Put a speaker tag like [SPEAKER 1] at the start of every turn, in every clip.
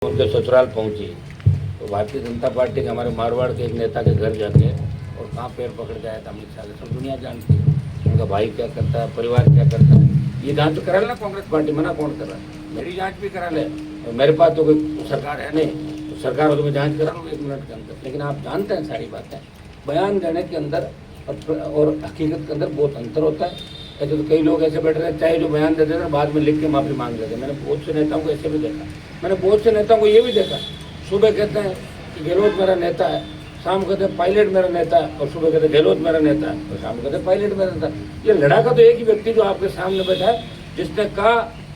[SPEAKER 1] उनके ससुराल पहुंची तो भारतीय जनता पार्टी के हमारे मारवाड़ के एक नेता के घर जाके और कहाँ पैर पकड़ के आया था अमित शाह सब दुनिया जानती है उनका भाई क्या करता है, परिवार क्या करता है। ये जांच तो करा लेना कांग्रेस पार्टी, मना कौन कर रहा है? मेरी जांच भी करा ले, और मेरे पास तो कोई सरकार है नहीं, तो सरकार हो तो मैं जाँच करा लूँगा 1 मिनट के अंदर। लेकिन आप जानते हैं सारी बातें, बयान देने के अंदर और हकीकत के अंदर बहुत अंतर होता है। ऐसे तो कई लोग ऐसे बैठ रहे हैं, चाहे जो बयान देते हैं बाद में लिख के माफ़ी मांग लेते हैं। मैंने बहुत से नेताओं को ऐसे भी देखा, मैंने बहुत से नेताओं को ये भी देखा, सुबह कहते हैं कि गहलोत मेरा नेता है, शाम कहते हैं पायलट मेरा नेता है, और सुबह कहते हैं गहलोत मेरा नेता है, और शाम कहते हैं पायलट मेरा नेता है। ये लड़ाका तो एक ही व्यक्ति जो आपके सामने बैठा है, जिसने कहा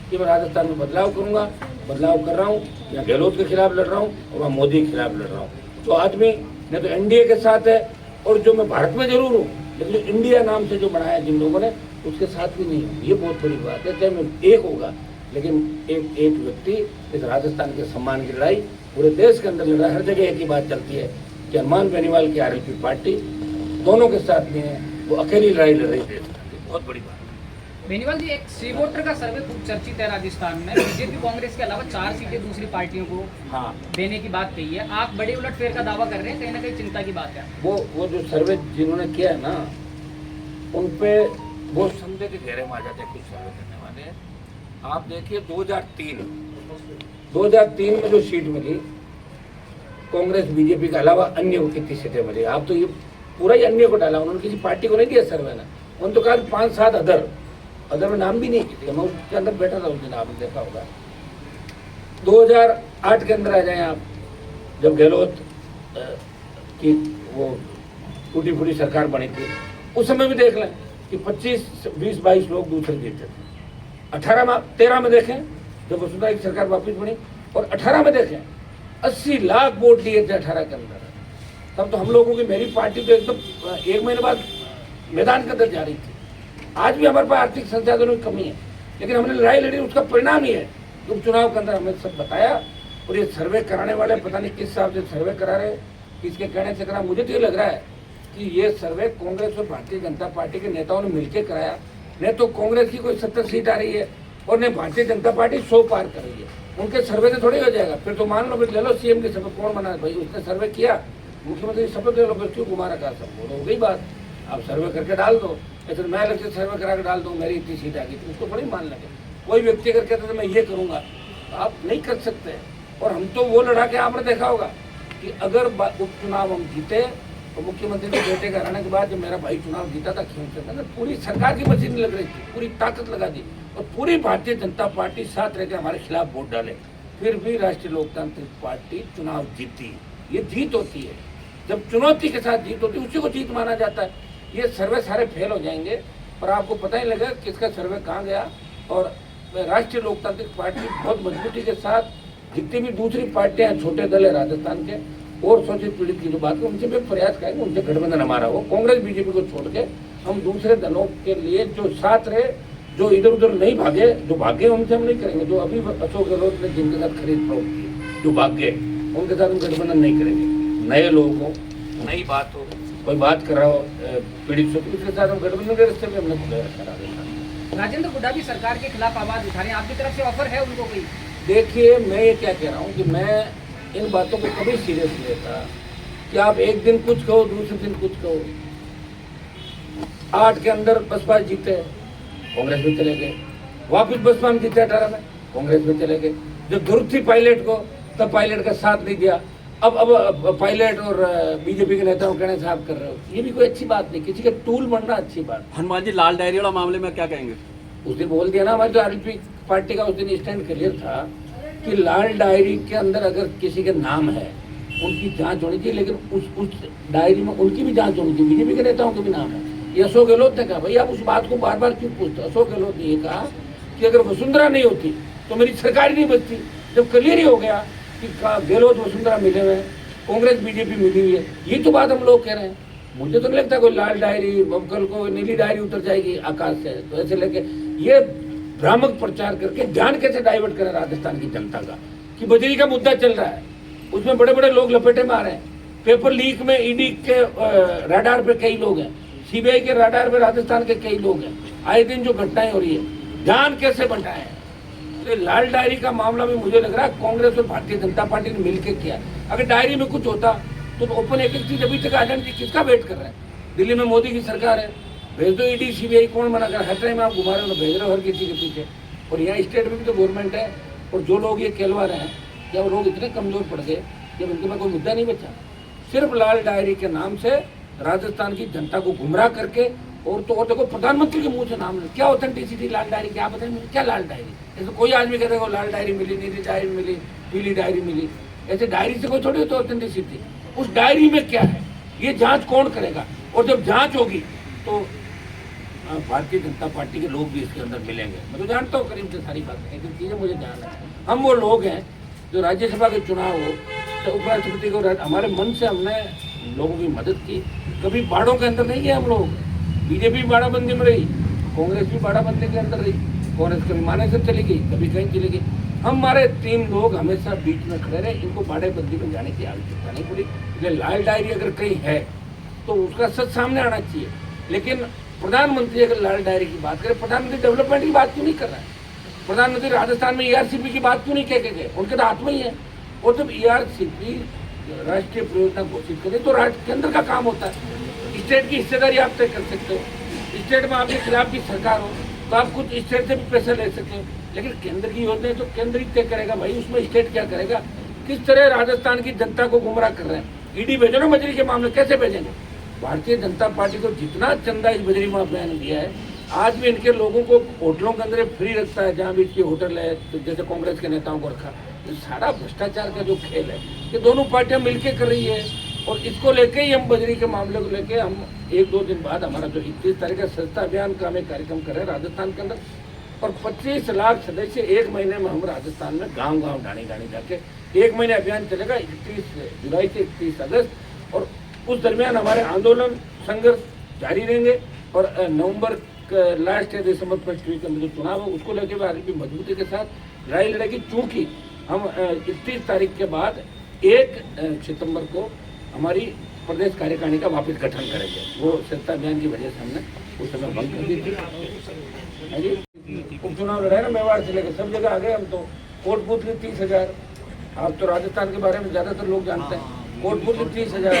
[SPEAKER 1] कि मैं राजस्थान में बदलाव करूंगा, बदलाव कर रहा हूँ, या गहलोत के खिलाफ लड़ रहा हूँ और वहाँ मोदी के खिलाफ लड़ रहा हूँ। तो आदमी न तो एनडीए के साथ है, और जो मैं भारत में जरूर हूँ, लेकिन जो इंडिया नाम से जो बनाया जिन लोगों ने, उसके साथ भी नहीं हूँ। ये बहुत बड़ी बात है। चाहे मैं एक होगा, लेकिन एक व्यक्ति इस राजस्थान के सम्मान की लड़ाई पूरे देश के अंदर लड़ा। हर जगह एक ही बात चलती है कि हनुमान बेनीवाल की आरएलपी पार्टी दोनों के साथ नहीं है, वो अकेली लड़ाई लड़ रही है। बहुत बड़ी बात है।
[SPEAKER 2] बेनीवाल जी, एक सी वोटर का सर्वे खूब चर्चित है राजस्थान में। बीजेपी कांग्रेस के अलावा 4 सीटें दूसरी पार्टियों को देने की बात कही है। आप बड़े उलटफेर का दावा कर रहे हैं, कहीं ना कहीं चिंता की बात है।
[SPEAKER 1] वो जो सर्वे जिन्होंने किया है ना, उन पे बहुत संदेह के घेरे में आ जाते हैं कुछ सर्वे करने वाले। आप देखिए 2003 में जो सीट मिली कांग्रेस बीजेपी के अलावा अन्य को कितनी सीटें मिली? आप तो ये पूरा ही अन्य को डाला, उन्होंने किसी पार्टी को नहीं दिया सर्वे ने। उन्होंने तो कहा 5-7 अदर में नाम भी नहीं किए। मैं उसके अंदर बैठा था उस दिन, आपने देखा होगा। 2008 के अंदर आ जाए आप, जब गहलोत की वो टूटी फूटी सरकार बनी थी, उस समय भी देख लें कि 25, 20, 22 लोग दूसरे जीते थे। 13 में देखें जब वसुंधरा की सरकार वापस बनी, और 18 में देखें 80 लाख वोट लिए थे 18 के अंदर। तब तो हम लोगों की, मेरी पार्टी तो एकदम 1 महीने बाद मैदान के अंदर जा रही थी। आज भी हमारे पास आर्थिक संसाधनों की कमी है, लेकिन हमने लड़ाई लड़ी, उसका परिणाम ही है। उपचुनाव के अंदर हमें सब बताया, और ये सर्वे कराने वाले पता नहीं किस हिसाब से सर्वे करा रहे, किसके कहने से करा। मुझे तो ये लग रहा है कि ये सर्वे कांग्रेस और भारतीय जनता पार्टी के नेताओं ने मिलकर कराया। नहीं तो कांग्रेस की कोई 70 सीट आ रही है और नहीं भारतीय जनता पार्टी 100 पार कर रही है। उनके सर्वे से थोड़ी हो जाएगा। फिर तो मान लो, ले लो सीएम की शपथ, कौन बना भाई? उसने सर्वे किया, मुख्यमंत्री शपथ ले लो, फिर क्यों घुमा रखा? सब हो गई बात। आप सर्वे करके डाल दो, ऐसे मैं अलग से सर्वे करा के डाल दूँ मेरी इतनी सीट आ गई, तो उसको बड़ी मान लगे। कोई व्यक्ति अगर कहते मैं ये करूँगा, आप नहीं कर सकते। और हम तो वो लड़ा के, आपने देखा होगा कि अगर उपचुनाव हम जीते, तो मुख्यमंत्री के बेटे के हराने के बाद जब मेरा भाई चुनाव जीता था खींचकर, पूरी सरकार की मशीन लग रही थी, पूरी ताकत लगा दी, और पूरी भारतीय जनता पार्टी साथ रहकर हमारे खिलाफ वोट डाले, फिर भी राष्ट्रीय लोकतांत्रिक पार्टी चुनाव जीती। ये जीत होती है, जब चुनौती के साथ जीत होती है, उसी को जीत माना जाता है। ये सर्वे सारे फेल हो जाएंगे, और आपको पता ही लगेगा किसका सर्वे कहाँ गया। और राष्ट्रीय लोकतांत्रिक पार्टी बहुत मजबूती के साथ, जितनी भी दूसरी पार्टियां हैं, छोटे दल है राजस्थान के और शोषित पीड़ित की जो बात है, उनसे भी प्रयास करेंगे, उनसे गठबंधन हमारा हो। कांग्रेस बीजेपी को छोड़ के हम दूसरे दलों के लिए जो साथ रहे, जो इधर उधर नहीं भागे, जो भागे उनसे हम नहीं करेंगे। जो अभी अशोक गहलोत ने जिनके साथ खरीद फरोख्त की, जो भागे, उनके साथ हम गठबंधन नहीं करेंगे। नए लोग हो, नई बात हो, कोई बात कर रहा हो पीड़ित से, उसके साथ हम गठबंधन के रास्ते में हमने करा देना।
[SPEAKER 2] राजेंद्र हुड्डा भी सरकार के खिलाफ आवाज उठा रहे हैं, आपकी तरफ से ऑफर है उनको कोई?
[SPEAKER 1] देखिए, मैं ये क्या कह रहा हूँ कि मैं इन बातों को कभी सीरियस नहीं लेता कि आप एक दिन कुछ कहो, दूसरे दिन कुछ कहो। 8 के अंदर बसपा जीते, कांग्रेस में चले गए, वापिस बसपा में जीते 18 में, कांग्रेस में चले गए। जब जरूरत थी पायलट को, तब पायलट का साथ नहीं दिया। अब पायलट और बीजेपी के नेताओं कहने से आप कर रहे हो, ये भी कोई अच्छी बात नहीं। किसी का टूल बनना अच्छी बात।
[SPEAKER 3] हनुमान जी, लाल डायरी वाला मामले में क्या कहेंगे?
[SPEAKER 1] उस दिन बोल दिया ना, हमारी जो आरएलपी पार्टी का उस दिन स्टैंड क्लियर था कि लाल डायरी के अंदर अगर किसी के नाम है, उनकी जांच होनी चाहिए, लेकिन उस डायरी में उनकी भी जांच होनी चाहिए, बीजेपी के नेताओं के भी नाम है। ये अशोक गहलोत ने कहा। भाई आप उस बात को बार बार क्यों पूछते? अशोक गहलोत ने ये कहा कि अगर वसुंधरा नहीं होती तो मेरी सरकार ही नहीं बचती। जब क्लियर ही हो गया कि गहलोत वसुंधरा मिले हुए, कांग्रेस बीजेपी मिली हुई है, ये तो बात हम लोग कह रहे हैं। मुझे तो नहीं लगता कोई लाल डायरी, कल को नीली डायरी उतर जाएगी आकाश से। तो ऐसे लेके ये भ्रामक प्रचार करके ध्यान कैसे डाइवर्ट करें राजस्थान की जनता का कि बजरी का मुद्दा चल रहा है, उसमें बड़े बड़े लोग लपेटे में आ रहे हैं। पेपर लीक में ईडी के राडार पे कई लोग हैं, सीबीआई के राडार पे राजस्थान के कई लोग हैं। आए दिन जो घटनाएं हो रही है, ध्यान कैसे बंटाएं? तो लाल डायरी का मामला भी मुझे लग रहा है कांग्रेस और भारतीय जनता पार्टी ने मिलकर किया। अगर डायरी में कुछ होता तो ओपन एक चीज अभी तक आइडेंटिटी किसका वेट कर रहे हैं? दिल्ली में मोदी की सरकार है, भेज दो ईडी सीबीआई, कौन मना कर? हर टाइम आप घुमा रहे हो, भेज रहे हो हर किसी के पीछे। और यहाँ स्टेट में भी तो गवर्नमेंट है, और जो लोग ये कहलवा रहे हैं क्या वो लोग इतने कमजोर पड़ गए कि उनके पास कोई मुद्दा नहीं बचा? सिर्फ लाल डायरी के नाम से राजस्थान की जनता को गुमराह करके, और तो और देखो प्रधानमंत्री के मुंह से नाम ले, क्या ऑथेंटिसिटी लाल डायरी, क्या बताएं मुझे क्या लाल डायरी? ऐसे कोई आदमी कहते हो लाल डायरी मिली, नीली डायरी मिली, पीली डायरी मिली, ऐसे डायरी से कोई थोड़ी होती ऑथेंटिसिटी। उस डायरी में क्या है ये जांच कौन करेगा? और जब जांच होगी तो भारतीय जनता पार्टी के लोग भी इसके अंदर मिलेंगे। मैं तो जानता हूँ करीब से सारी बातें, लेकिन चीज़ें मुझे जानना है। हम वो लोग हैं जो राज्यसभा के चुनाव हो तो उपराष्ट्रपति को हमारे मन से हमने लोगों की मदद की। कभी बाड़ों के अंदर नहीं गए हम लोग। बीजेपी बाड़ाबंदी में रही, कांग्रेस भी बाड़ाबंदी के अंदर रही। कांग्रेस कभी माने से चली गई, कभी कहीं चली गई। हमारे 3 लोग हमेशा बीच में खड़े रहे, इनको बाड़ेबंदी में जाने की आवश्यकता नहीं पड़ी। इसलिए लाल डायरी अगर कहीं है तो उसका सच सामने आना चाहिए। लेकिन प्रधानमंत्री अगर लाल डायरी की बात करें, प्रधानमंत्री डेवलपमेंट की बात क्यों नहीं कर रहा है? प्रधानमंत्री राजस्थान में ईआरसीपी की बात क्यों नहीं कह के गए? उनके तो हाथ में ही है। और जब ईआरसीपी राष्ट्रीय परियोजना घोषित करे तो राज्य केंद्र का काम होता है। स्टेट की हिस्सेदारी आप तय कर सकते हो। स्टेट में आपके खिलाफ की सरकार हो तो आप कुछ स्टेट से भी पैसा ले सकते हो, लेकिन केंद्र की योजना तो केंद्र ही तय करेगा भाई, उसमें स्टेट क्या करेगा? किस तरह राजस्थान की जनता को गुमराह कर रहे हैं। ईडी भेजो ना बजरी के मामले, कैसे भेजेंगे? भारतीय जनता पार्टी को जितना चंदा इस बजरी माफिया ने दिया है, आज भी इनके लोगों को होटलों के अंदर फ्री रखता है, जहाँ भी इसकी होटल है, तो जैसे कांग्रेस के नेताओं को रखा। ये सारा भ्रष्टाचार का जो खेल है ये दोनों पार्टियां मिलकर कर रही है। और इसको लेके ही हम बजरी के मामले को लेके हम 1-2 दिन बाद हमारा जो 31 तारीख का स्वच्छता अभियान का हम एक कार्यक्रम कर रहे हैं राजस्थान के अंदर। और 25 लाख सदस्य 1 महीने में हम राजस्थान में गांव-गांव डाणी जाके 1 महीने अभियान चलेगा, 31 जुलाई से 31 अगस्त। और उस दरमियान हमारे आंदोलन संघर्ष जारी रहेंगे। और नवंबर लास्ट या दिसंबर फर्स्ट वीक में जो चुनाव है उसको लेके भी आगे मजबूती के साथ लड़ाई लड़ेगी। चूंकि हम 31 तारीख के बाद 1 सितंबर को हमारी प्रदेश कार्यकारिणी का वापस गठन करेंगे। वो स्वच्छता अभियान की वजह से हमने उस समय बंद कर दी थी। उपचुनाव लड़ाए ना मेवाड़ से लेकर सब जगह आ गए हम तो। कोट बूथ की 30,000, आप तो राजस्थान के बारे में ज़्यादातर लोग जानते हैं। कोट बूथ की 30,000,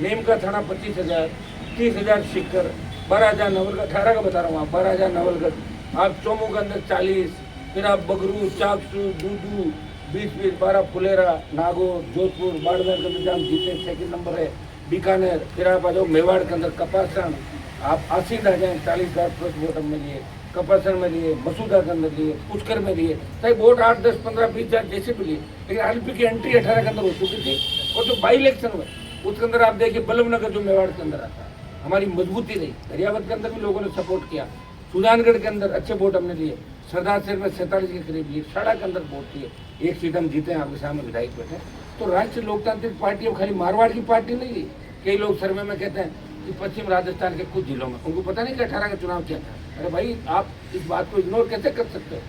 [SPEAKER 1] नीम का थाना 25,000, 30,000 सिक्कर, 12,000 नवलगढ़, 18 का बता रहा हूँ आप, 12,000 नवलगढ़, आप चोमू के अंदर 40, फिर आप बगरू, चाकसू, दूदू, 20-20, 12 फुलेरा, नागौर, जोधपुर, बाड़मेर के अंदर हम जीते 2nd नंबर है, बीकानेर। फिर आप आ जाओ मेवाड़ के अंदर कपासन, आप आसीद आ जाए 40,000 प्लस वोट हमने लिए, कपासन में लिए, मसूदा के अंदर लिए, पुष्कर में लिए। चाहे वोट 8, 10, 15, 20,000 जैसे भी लिए, लेकिन आरपी की एंट्री 18 के अंदर हो चुकी थी। और जो बाई इलेक्शन हुए उसके अंदर आप देखिए बल्लभनगर जो मेवाड़ के अंदर आता है, हमारी मजबूती रही। दरियावत के अंदर भी लोगों ने सपोर्ट किया, सुजानगढ़ के अंदर अच्छे वोट हमने लिए, सरदार शहर में 47 के करीब लिए, साड़ा के अंदर वोट लिए, 1 सीट हम जीते हैं, आपके सामने विधायक बैठे। तो राष्ट्रीय लोकतांत्रिक पार्टी अब खाली मारवाड़ की पार्टी नहीं है। कई लोग सर्वे में कहते हैं कि पश्चिम राजस्थान के कुछ जिलों में, उनको पता नहीं कि 18 का चुनाव क्या था। अरे भाई आप इस बात को इग्नोर कैसे कर सकते हो?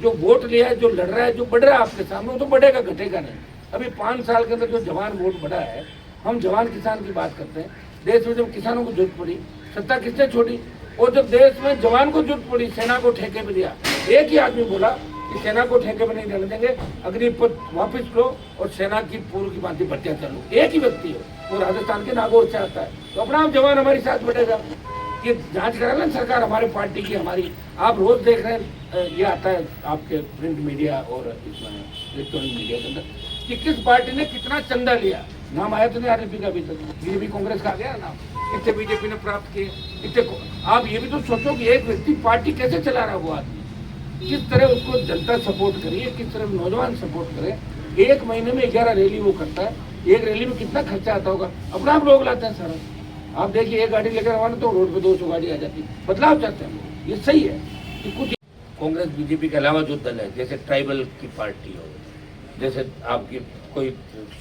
[SPEAKER 1] जो वोट लिया है, जो लड़ रहा है, जो बढ़ रहा है आपके सामने, वो तो बढ़ेगा, घटेगा नहीं। अभी 5 साल के अंदर जो जवान वोट बढ़ा है, हम जवान किसान की बात करते हैं। देश में जब किसानों को जरूरत पड़ी, सत्ता किसने छोड़ी? और जब देश में जवान को जरूरत पड़ी, सेना को ठेके पे दिया। एक ही आदमी बोला कि सेना को ठेके पे नहीं देने देंगे, अग्निपथ वापस लो और सेना की पूर्व की भांति भर्तियां चालू। एक ही व्यक्ति है, वो राजस्थान के नागौर से आता है। तो अपना जवान हमारे साथ बैठेगा। ये जांच करा लें सरकार हमारे पार्टी की, हमारी। आप रोज देख रहे हैं, ये आता है आपके प्रिंट मीडिया और इसमें इलेक्ट्रॉनिक मीडिया के अंदर कि किस पार्टी ने कितना चंदा लिया। नाम आया तो नहीं आरएलपी का अभी तक, बीजेपी कांग्रेस का आ गया नाम, इतने बीजेपी ने प्राप्त किए, इतने। आप ये भी तो सोचो कि एक व्यक्ति पार्टी कैसे चला रहा है, वो आदमी किस तरह उसको जनता सपोर्ट करिए, किस तरह नौजवान सपोर्ट करे। 1 महीने में 11 रैली वो करता है। एक रैली में कितना खर्चा आता होगा? अपना आप लोग लाते हैं सारा। आप देखिए, एक गाड़ी लेकर आवाना तो रोड पे 200 गाड़ी आ जाती। बदलाव चाहते हैं, ये सही है कि कुछ कांग्रेस बीजेपी के अलावा जो दल है, जैसे ट्राइबल की पार्टी हो, जैसे आपकी कोई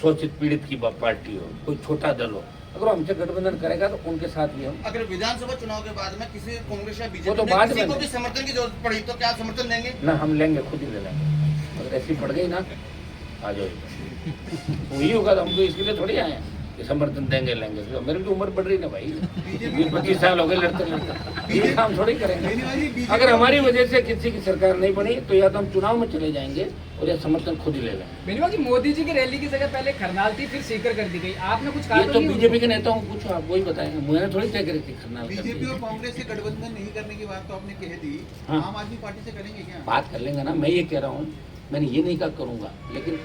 [SPEAKER 1] शोषित पीड़ित की पार्टी हो, कोई छोटा दल हो, अगर हमसे गठबंधन करेगा तो उनके साथ भी हम।
[SPEAKER 4] अगर विधानसभा चुनाव के बाद में किसी कांग्रेस या बीजेपी
[SPEAKER 1] तो बाद
[SPEAKER 4] किसी
[SPEAKER 1] में
[SPEAKER 4] को भी समर्थन की जरूरत पड़ी तो क्या आप समर्थन देंगे?
[SPEAKER 1] ना, हम लेंगे, खुद ही ले लेंगे। अगर ऐसी पड़ गई ना, आ जाओ, वही होगा। तो हम तो इसके लिए थोड़ी आए हैं कि समर्थन देंगे लेंगे। तो मेरी भी उम्र बढ़ रही ना भाई, 20-25 साल हो गए लड़ते लड़ते, ये काम थोड़ी करेंगे। अगर हमारी वजह से किसी की सरकार नहीं बनी तो या तो हम चुनाव में चले जाएंगे और या समर्थन खुद ही ले लेंगे।
[SPEAKER 2] बेनीवाल जी, मोदी जी की रैली की जगह पहले खरनाल थी, फिर सीकर कर दी गई, आपने कुछ कहा
[SPEAKER 1] ये तो बीजेपी के नेताओं को पूछो, आप वही बताएंगे, मैंने थोड़ी तय करी थी खरनाल।
[SPEAKER 5] बीजेपी और कांग्रेस से गठबंधन नहीं करने की बात तो आपने कह दी,
[SPEAKER 1] हाँ।
[SPEAKER 5] आम आदमी पार्टी से करेंगे क्या?
[SPEAKER 1] बात कर लेंगे ना, मैं ये कह रहा हूँ, मैंने ये नहीं कहा करूँगा, लेकिन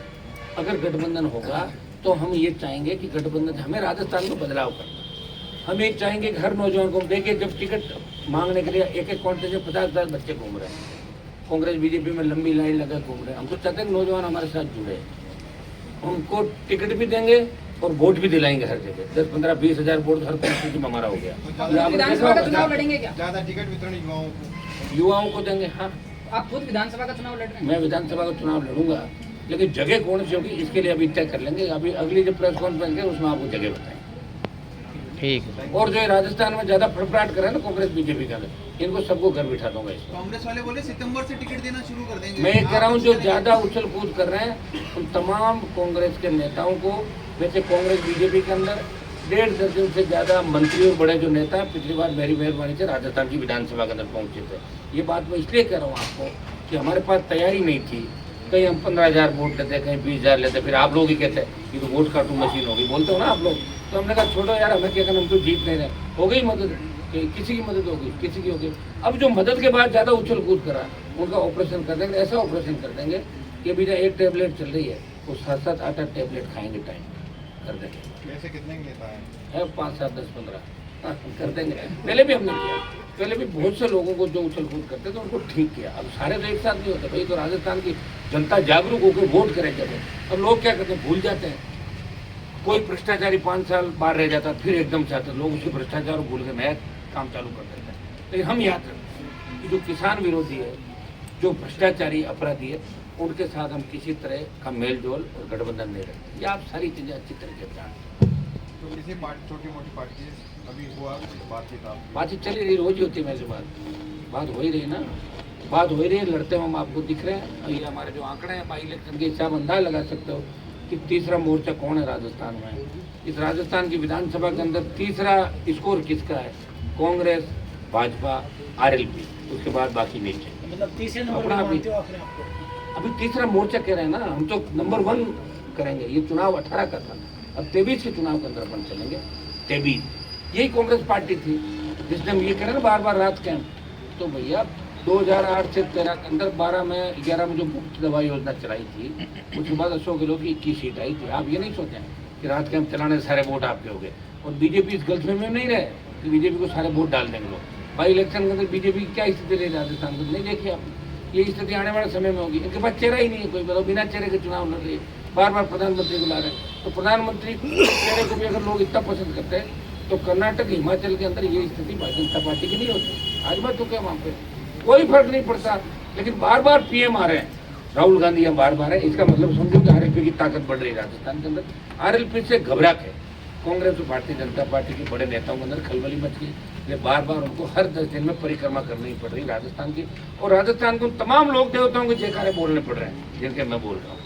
[SPEAKER 1] अगर गठबंधन होगा तो हम ये चाहेंगे कि गठबंधन, हमें राजस्थान में बदलाव करना। हम ये चाहेंगे कि हर नौजवान को, देखिए जब टिकट मांगने के लिए एक एक काउंटर से 50,000 बच्चे घूम रहे हैं, कांग्रेस बीजेपी में लंबी लाइन लगा घूम रहे हैं। हम तो चाहते हैं नौजवान हमारे साथ जुड़े, उनको टिकट भी देंगे और वोट भी दिलाएंगे हर जगह। 10, 15, 20 हजार वोट हर कॉन्स्टिट्यूंसी में हमारा हो गया।
[SPEAKER 2] विधानसभा का चुनाव लड़ेंगे क्या?
[SPEAKER 5] ज्यादा टिकट वितरण
[SPEAKER 1] युवाओं को देंगे। हाँ,
[SPEAKER 2] आप खुद विधानसभा का चुनाव लड़ रहे हैं?
[SPEAKER 1] मैं विधानसभा का चुनाव लड़ूंगा, लेकिन जगह कौन सी होगी इसके लिए अभी तय कर लेंगे। अभी अगली जो प्रेस कॉन्फ्रेंस है उसमें आपको जगह बताएंगे।
[SPEAKER 6] ठीक।
[SPEAKER 1] और जो है राजस्थान में ज्यादा फड़फड़ाहट करे ना कांग्रेस बीजेपी का, इनको सबको घर बिठा दूंगा इसमें।
[SPEAKER 5] कांग्रेस वाले बोले सितंबर से टिकट देना शुरू कर देंगे।
[SPEAKER 1] मैं ये कह रहा हूँ जो ज्यादा उछल कूद कर रहे हैं उन तमाम कांग्रेस के नेताओं को, वैसे कांग्रेस बीजेपी के अंदर 1.5 दर्जन से ज्यादा मंत्री और बड़े जो नेता हैं, पिछली बार मेरी मेहरबानी से राजस्थान की विधानसभा के अंदर पहुंचे थे। ये बात मैं इसलिए कह रहा हूँ आपको कि हमारे पास तैयारी नहीं थी। कहीं हम 15,000 वोट लेते, कहीं 20,000 लेते, फिर आप लोग ही कहते हैं कि तो वोट काटू मशीन होगी, बोलते हो ना आप लोग। तो हमने कहा छोड़ो यार, हमें क्या करना, हम तो जीत नहीं रहे। हो गई मदद, किसी की मदद होगी, किसी की होगी। अब जो मदद के बाद ज़्यादा उछल कूद करा उनका ऑपरेशन कर देंगे। ऐसा ऑपरेशन कर देंगे कि अभी जो एक टेबलेट चल रही है वो 7-7, 8-8 टेबलेट खाएंगे, टाइम कर देंगे।
[SPEAKER 5] वैसे कितने नेता
[SPEAKER 1] है 5, 7, 10, 15 कर देंगे। पहले भी हमने किया, पहले भी बहुत से लोगों को जो उछल कूद करते थे उनको ठीक किया। अब सारे तो एक साथ नहीं होते भाई, तो राजस्थान की जनता जागरूक होकर वोट करे जब। अब लोग क्या करते हैं, भूल जाते हैं। कोई भ्रष्टाचारी 5 साल बाहर रह जाता, फिर एकदम से आता, लोग उसके भ्रष्टाचार भूल के नया काम चालू कर देते हैं। लेकिन हम याद रखते हैं कि जो किसान विरोधी है, जो भ्रष्टाचारी अपराधी है, उनके साथ हम किसी तरह का मेल जोल और गठबंधन नहीं रखते। ये आप सारी चीज़ें अच्छी तरीके से जानते हैं।
[SPEAKER 5] तो किसी छोटी मोटी पार्टी अभी हुआ
[SPEAKER 1] बातचीत चली रही, रोज ही होती है मेरे बात हो ही रही ना, बात हो ही रही है। लड़ते हम आपको दिख रहे हैं। ये हमारे जो आंकड़े हैं बाई इलेक्शन के हिसाब अंदाज लगा सकते हो कि तीसरा मोर्चा कौन है राजस्थान में। इस राजस्थान की विधानसभा के अंदर तीसरा स्कोर किसका है? कांग्रेस, भाजपा, आरएलपी, उसके बाद बाकी नीचे।
[SPEAKER 7] मतलब तीसरे
[SPEAKER 1] अपना अभी तीसरा मोर्चा कह रहे हैं ना, हम तो नंबर 1 करेंगे। ये चुनाव 18 का था, अब 23 के चुनाव के अंदर अपन चलेंगे। 23 यही कांग्रेस पार्टी थी जिसने हम ये कह रहे ना बार बार रात कैंप। तो भैया 2008 से 13 के अंदर 12 में 11 में जो मुफ्त दवा योजना चलाई थी, उसके बाद अशोक गहलोत की 21 सीट आई थी। आप ये नहीं सोचें कि रात कैंप चलाने से सारे वोट आपके हो गए। और बीजेपी इस गलतफहमी में नहीं रहे कि बीजेपी को सारे वोट डाल देंगे लोग। बाई इलेक्शन के अंदर बीजेपी की क्या स्थिति रही राजस्थान में नहीं देखी आपने। ये स्थिति आने वाले समय में होगी। इनके पास चेहरा ही नहीं है कोई, बताओ, बिना चेहरे के चुनाव लड़ रही है। बार बार प्रधानमंत्री को ला रहे हैं, तो प्रधानमंत्री चेहरे को भी अगर लोग इतना पसंद करते हैं तो कर्नाटक, हिमाचल के अंदर ये स्थिति भारतीय जनता पार्टी की नहीं होती। आज बात तो क्या वहाँ पे कोई फर्क नहीं पड़ता, लेकिन बार बार पीएम आ रहे हैं, राहुल गांधी यहाँ बार बार है। इसका मतलब समझो कि आरएलपी की ताकत बढ़ रही है राजस्थान के अंदर। आरएलपी से घबरा के कांग्रेस और भारतीय जनता पार्टी के बड़े नेताओं के अंदर खलबली मच गई। ये बार बार उनको हर 10 दिन में परिक्रमा करनी पड़ रही राजस्थान की, और राजस्थान के तमाम लोक देवताओं के जयकारे बोलने पड़ रहे हैं जिनके मैं बोल रहा हूँ।